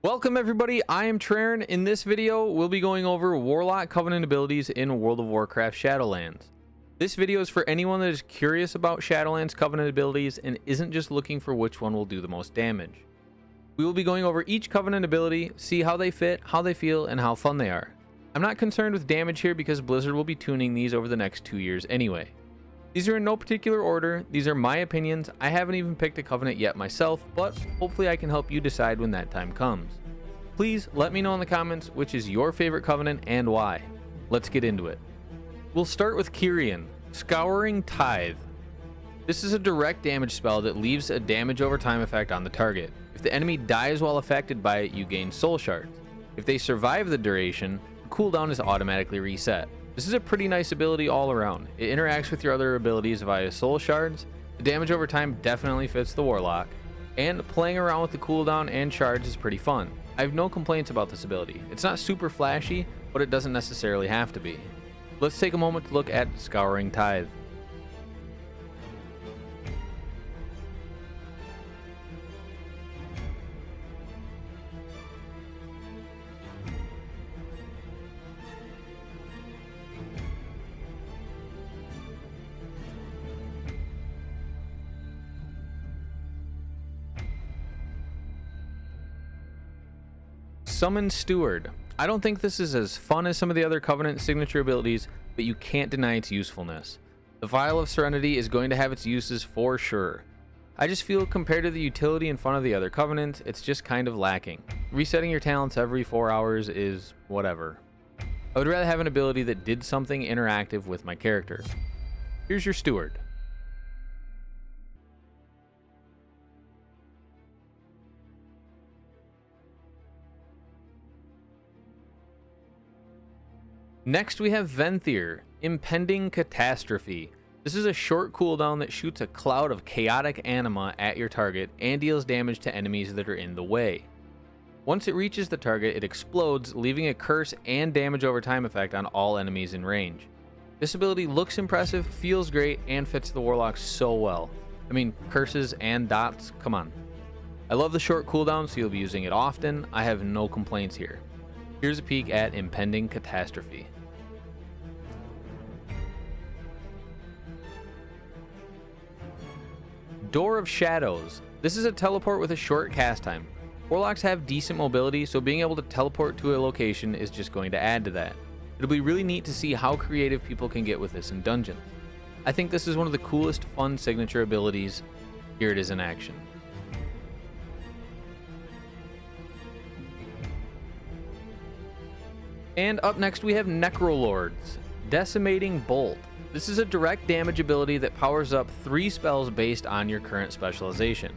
Welcome everybody, I am Traren. In this video, we'll be going over Warlock Covenant abilities in World of Warcraft Shadowlands. This video is for anyone that is curious about Shadowlands Covenant abilities and isn't just looking for which one will do the most damage. We will be going over each Covenant ability, see how they fit, how they feel, and how fun they are. I'm not concerned with damage here because Blizzard will be tuning these over the next 2 years anyway. These are in no particular order, these are my opinions. I haven't even picked a Covenant yet myself, but hopefully I can help you decide when that time comes. Please let me know in the comments which is your favorite Covenant and why. Let's get into it. We'll start with Kyrian, Scouring Tithe. This is a direct damage spell that leaves a damage over time effect on the target. If the enemy dies while affected by it, you gain soul shards. If they survive the duration, the cooldown is automatically reset. This is a pretty nice ability all around. It interacts with your other abilities via soul shards. The damage over time definitely fits the Warlock, and playing around with the cooldown and shards is pretty fun. I have no complaints about this ability. It's not super flashy, but it doesn't necessarily have to be. Let's take a moment to look at Scouring Tithe. Summon Steward. I don't think this is as fun as some of the other Covenant signature abilities, but you can't deny its usefulness. The Vial of Serenity is going to have its uses for sure. I just feel compared to the utility and fun of the other Covenants, it's just kind of lacking. Resetting your talents every 4 hours is whatever. I would rather have an ability that did something interactive with my character. Here's your Steward. Next we have Venthyr, Impending Catastrophe. This is a short cooldown that shoots a cloud of chaotic anima at your target and deals damage to enemies that are in the way. Once it reaches the target, it explodes, leaving a curse and damage over time effect on all enemies in range. This ability looks impressive, feels great, and fits the Warlock so well. I mean, curses and dots, come on. I love the short cooldown, so you'll be using it often. I have no complaints here. Here's a peek at Impending Catastrophe. Door of Shadows. This is a teleport with a short cast time. Warlocks have decent mobility, so being able to teleport to a location is just going to add to that. It'll be really neat to see how creative people can get with this in dungeons. I think this is one of the coolest fun signature abilities. Here it is in action. And up next we have Necrolords, Decimating Bolt. This is a direct damage ability that powers up 3 spells based on your current specialization.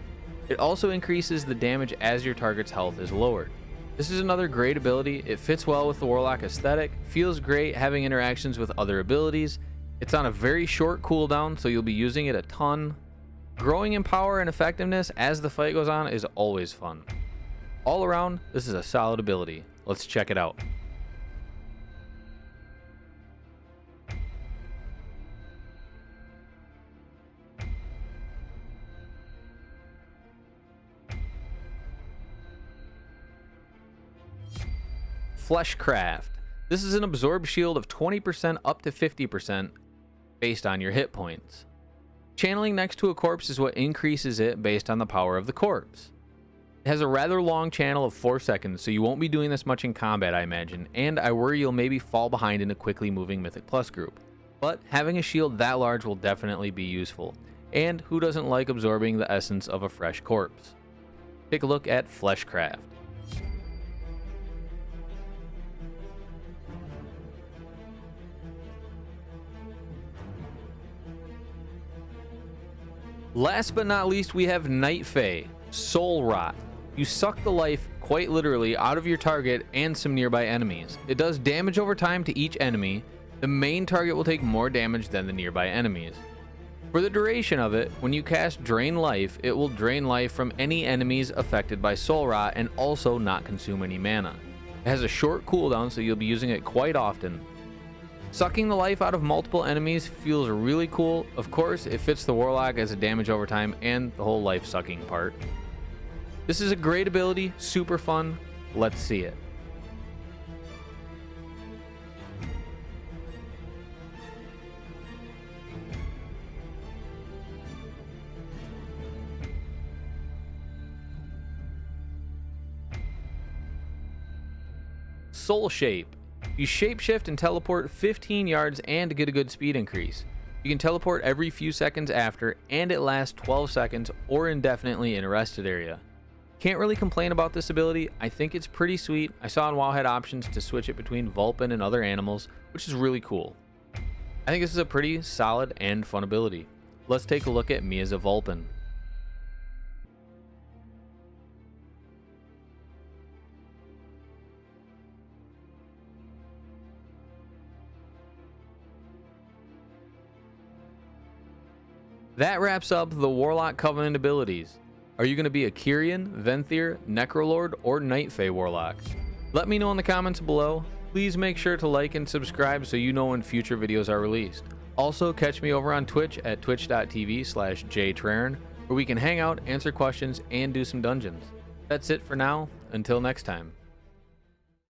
It also increases the damage as your target's health is lowered. This is another great ability. It fits well with the Warlock aesthetic, feels great having interactions with other abilities. It's on a very short cooldown, so you'll be using it a ton. Growing in power and effectiveness as the fight goes on is always fun. All around, this is a solid ability. Let's check it out. Fleshcraft. This is an absorb shield of 20% up to 50% based on your hit points. Channeling next to a corpse is what increases it based on the power of the corpse. It has a rather long channel of 4 seconds, so you won't be doing this much in combat, I imagine, and I worry you'll maybe fall behind in a quickly moving Mythic Plus group. But having a shield that large will definitely be useful, and who doesn't like absorbing the essence of a fresh corpse? Take a look at Fleshcraft. Last but not least, we have Night Fae, Soul Rot. You suck the life, quite literally, out of your target and some nearby enemies. It does damage over time to each enemy. The main target will take more damage than the nearby enemies. For the duration of it, when you cast Drain Life, it will drain life from any enemies affected by Soul Rot and also not consume any mana. It has a short cooldown, so you'll be using it quite often. Sucking the life out of multiple enemies feels really cool. Of course, it fits the Warlock as a damage over time and the whole life sucking part. This is a great ability, super fun. Let's see it. Soul Shape. You shapeshift and teleport 15 yards and get a good speed increase. You can teleport every few seconds after, and it lasts 12 seconds or indefinitely in a rested area. Can't really complain about this ability. I think it's pretty sweet. I saw on WoW had options to switch it between Vulpin and other animals, which is really cool. I think this is a pretty solid and fun ability. Let's take a look at me as a Vulpin. That wraps up the Warlock Covenant abilities. Are you going to be a Kyrian, Venthyr, Necrolord, or Night Fae Warlock? Let me know in the comments below. Please make sure to like and subscribe so you know when future videos are released. Also, catch me over on Twitch at twitch.tv/jtraren, where we can hang out, answer questions, and do some dungeons. That's it for now. Until next time.